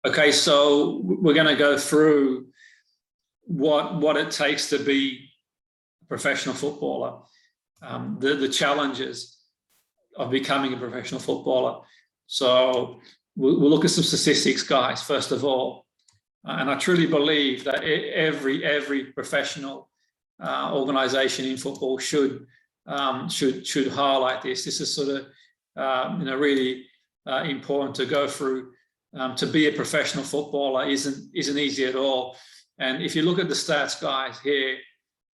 Okay, so we're going to go through what it takes to be a professional footballer, the challenges of becoming a professional footballer. So we'll look at some statistics, guys, first of all. And I truly believe that every professional organisation in football should highlight this. This is sort of really important to go through. To be a professional footballer isn't easy at all. And if you look at the stats, guys, here,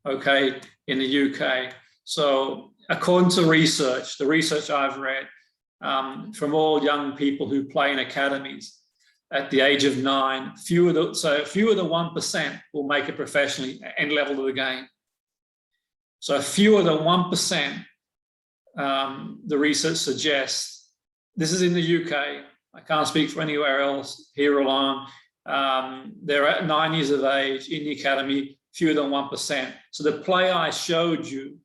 okay, in the UK, so according to research, the research I've read from all young people who play in academies at the age of 9, fewer than 1% will make it professionally and level of the game. So fewer than 1%, the research suggests. This is in the UK. I can't speak for anywhere else here alone. They're at 9 years of age in the academy, fewer than 1%. So the player I showed you,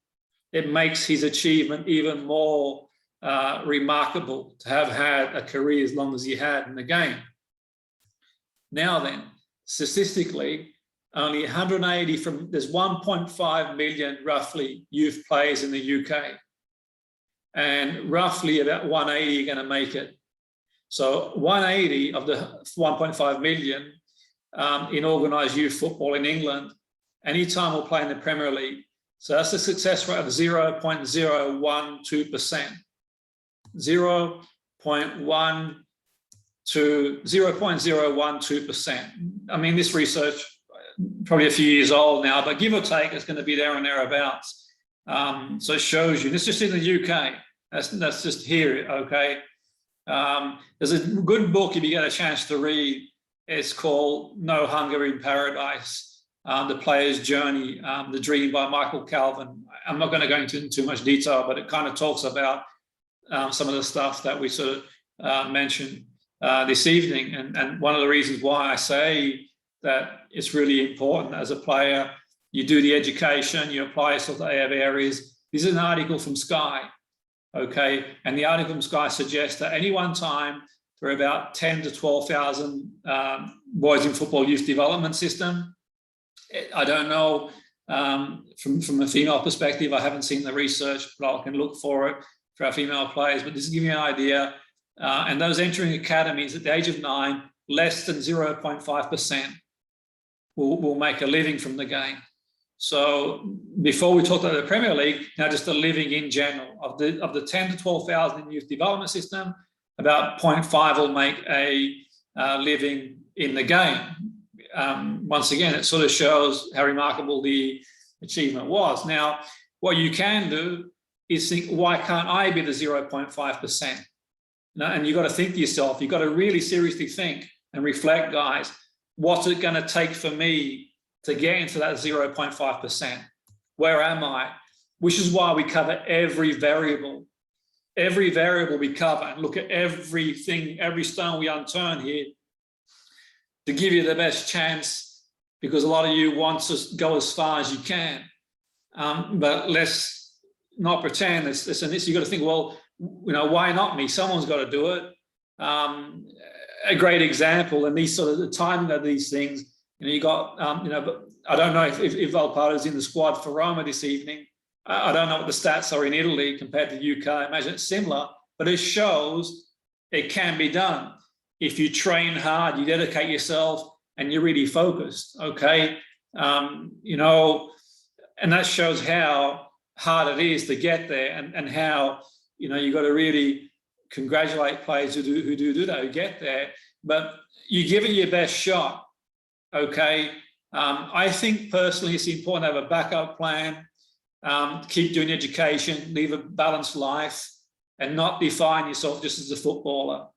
it makes his achievement even more remarkable to have had a career as long as he had in the game. Now then, statistically, only 180 there's 1.5 million roughly youth players in the UK, and roughly about 180 are going to make it. So 180 of the 1.5 million in organised youth football in England, anytime we'll play in the Premier League. So that's a success rate of 0.012%. 0.012%. I mean, this research, probably a few years old now, but give or take, it's going to be there and thereabouts. So it shows you, this is just in the UK. That's just here, okay? There's a good book if you get a chance to read. It's called No Hunger in Paradise, The Player's Journey, The Dream by Michael Calvin. I'm not going to go into too much detail, but it kind of talks about some of the stuff that we sort of mentioned this evening. And one of the reasons why I say that it's really important as a player, you do the education, you apply yourself to areas. This is an article from Sky. Okay, and the article from Sky suggests that any one time there are about 10 to 12,000 boys in football youth development system. I don't know from a female perspective. I haven't seen the research, but I can look for it for our female players. But this is giving you an idea. And those entering academies at the age of 9, less than 0.5% will make a living from the game. So before we talk about the Premier League, now just the living in general. Of the 10 to 12,000 in the youth development system, about 0.5 will make a living in the game. Once again, it sort of shows how remarkable the achievement was. Now, what you can do is think, why can't I be the 0.5%? And you've got to think to yourself, you've got to really seriously think and reflect, guys, what's it going to take for me to get into that 0.5%? Where am I? Which is why we cover every variable. Every variable we cover and look at everything, every stone we unturn here to give you the best chance, because a lot of you want to go as far as you can. But let's not pretend this and this. You've got to think, well, why not me? Someone's got to do it. A great example, and these sort of the timing of these things, you got, but I don't know if Valparto's in the squad for Roma this evening. I don't know what the stats are in Italy compared to the UK. I imagine it's similar, but it shows it can be done. If you train hard, you dedicate yourself, and you're really focused, okay? And that shows how hard it is to get there, and how, you've got to really congratulate players who do that, who get there. But you give it your best shot. Okay, I think personally it's important to have a backup plan, keep doing education, live a balanced life, and not define yourself just as a footballer.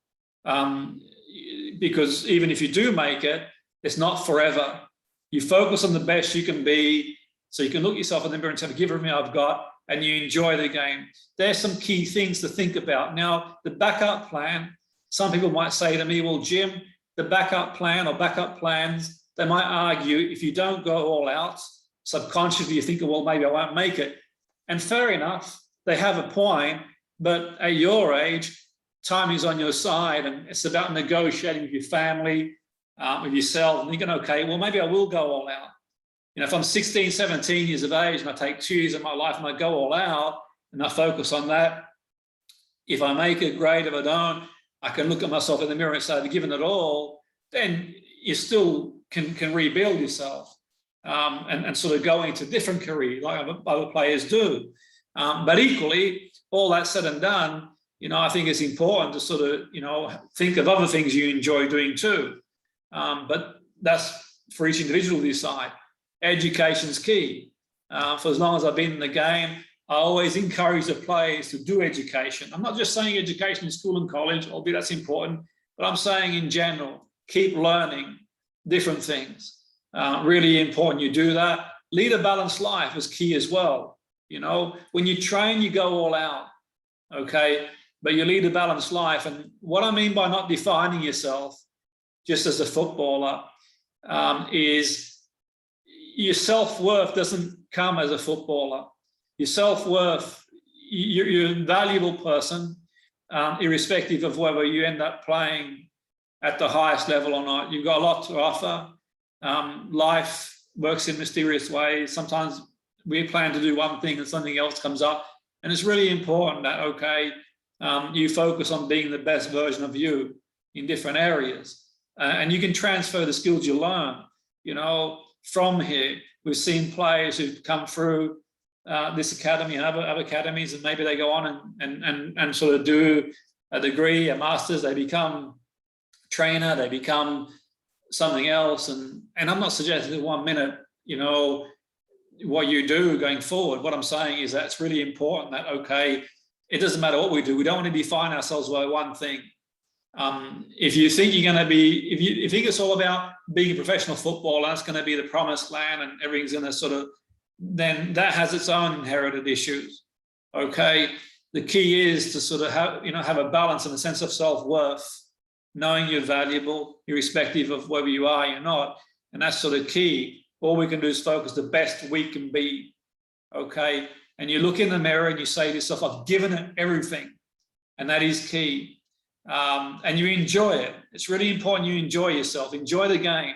Because even if you do make it, it's not forever. You focus on the best you can be, so you can look yourself in the mirror and say, give everything I've got, and you enjoy the game. There's some key things to think about. Now, the backup plan, some people might say to me, well, Jim, the backup plan or backup plans, they might argue if you don't go all out, subconsciously you think, well, maybe I won't make it. And fair enough, they have a point, but at your age, time is on your side and it's about negotiating with your family, with yourself, and thinking, okay, well, maybe I will go all out. If I'm 16, 17 years of age and I take 2 years of my life and I go all out and I focus on that, if I make it, great. If I don't, I can look at myself in the mirror and say, I've given it all. Then you still can rebuild yourself and sort of go into different careers like other players do. But equally, all that said and done, I think it's important to sort of, think of other things you enjoy doing too. But that's for each individual to decide. Education's key. For as long as I've been in the game, I always encourage the players to do education. I'm not just saying education in school and college, albeit that's important, but I'm saying in general, keep learning different things. Really important you do that. Lead a balanced life is key as well. When you train, you go all out, okay? But you lead a balanced life. And what I mean by not defining yourself just as a footballer is your self-worth doesn't come as a footballer. Your self-worth, you're a valuable person, irrespective of whether you end up playing at the highest level or not. You've got a lot to offer. Life works in mysterious ways. Sometimes we plan to do one thing and something else comes up. And it's really important that, okay, you focus on being the best version of you in different areas. And you can transfer the skills you learn, from here. We've seen players who've come through this academy and other academies, and maybe they go on and sort of do a degree, a master's, they become trainer, they become something else. And I'm not suggesting in 1 minute, what you do going forward. What I'm saying is that it's really important that, okay, it doesn't matter what we do. We don't want to define ourselves by one thing. If you think you're going to be, if you think it's all about being a professional footballer, that's going to be the promised land and everything's going to sort of, then that has its own inherited issues. Okay, the key is to sort of have a balance and a sense of self-worth, knowing you're valuable, irrespective of whether you are or you're not, and that's sort of key. All we can do is focus the best we can be. Okay, and you look in the mirror and you say to yourself, I've given it everything, and that is key. And you enjoy it. It's really important you enjoy yourself, enjoy the game,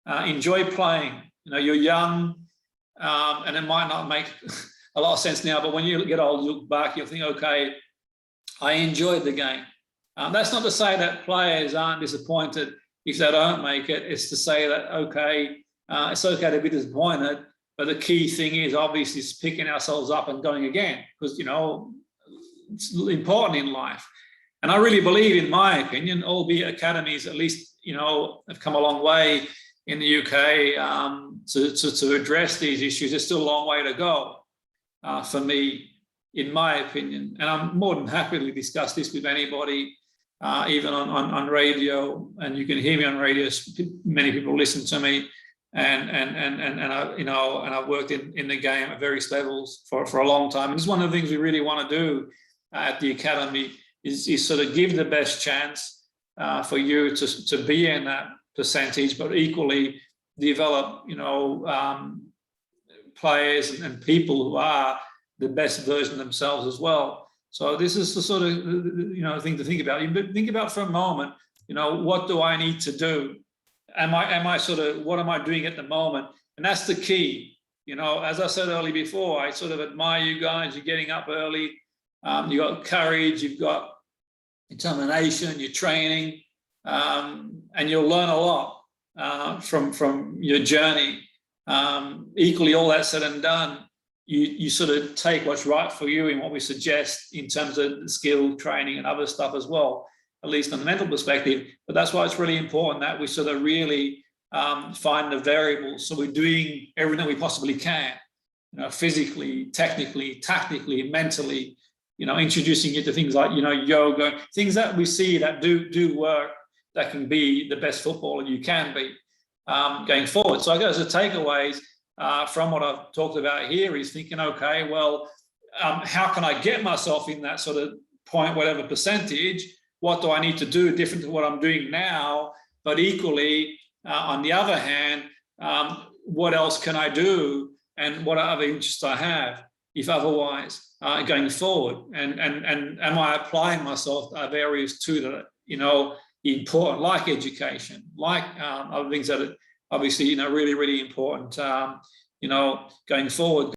enjoy playing. You're young, and it might not make a lot of sense now, but when you get old, you look back, you'll think, okay, I enjoyed the game. That's not to say that players aren't disappointed if they don't make it. It's to say that, okay, it's okay to be disappointed, but the key thing is obviously picking ourselves up and going again, because, it's important in life. And I really believe, in my opinion, albeit academies at least, have come a long way in the UK to address these issues. There's still a long way to go for me, in my opinion. And I'm more than happy to discuss this with anybody, even on radio. And you can hear me on radio. Many people listen to me, and I've worked in the game at various levels for a long time. And it's one of the things we really want to do at the academy. Is sort of give the best chance for you to be in that percentage, but equally develop, players and people who are the best version of themselves as well. So this is the sort of, thing to think about. You think about for a moment, what do I need to do? Am I sort of, what am I doing at the moment? And that's the key. As I said earlier before, I sort of admire you guys. You're getting up early. You've got courage, you've got determination, you're training, and you'll learn a lot from your journey. Equally, all that said and done, you sort of take what's right for you in what we suggest in terms of skill training and other stuff as well, at least on the mental perspective. But that's why it's really important that we sort of really find the variables. So we're doing everything we possibly can, physically, technically, tactically, mentally, introducing you to things like, yoga, things that we see that do work, that can be the best footballer you can be going forward. So I guess the takeaways from what I've talked about here is thinking, okay, well, how can I get myself in that sort of point, whatever percentage? What do I need to do different to what I'm doing now? But equally, on the other hand, what else can I do? And what other interests I have? if otherwise, going forward? And am I applying myself to areas too that, you know, important, like education, like other things that are obviously, you know, really, really important, you know, going forward?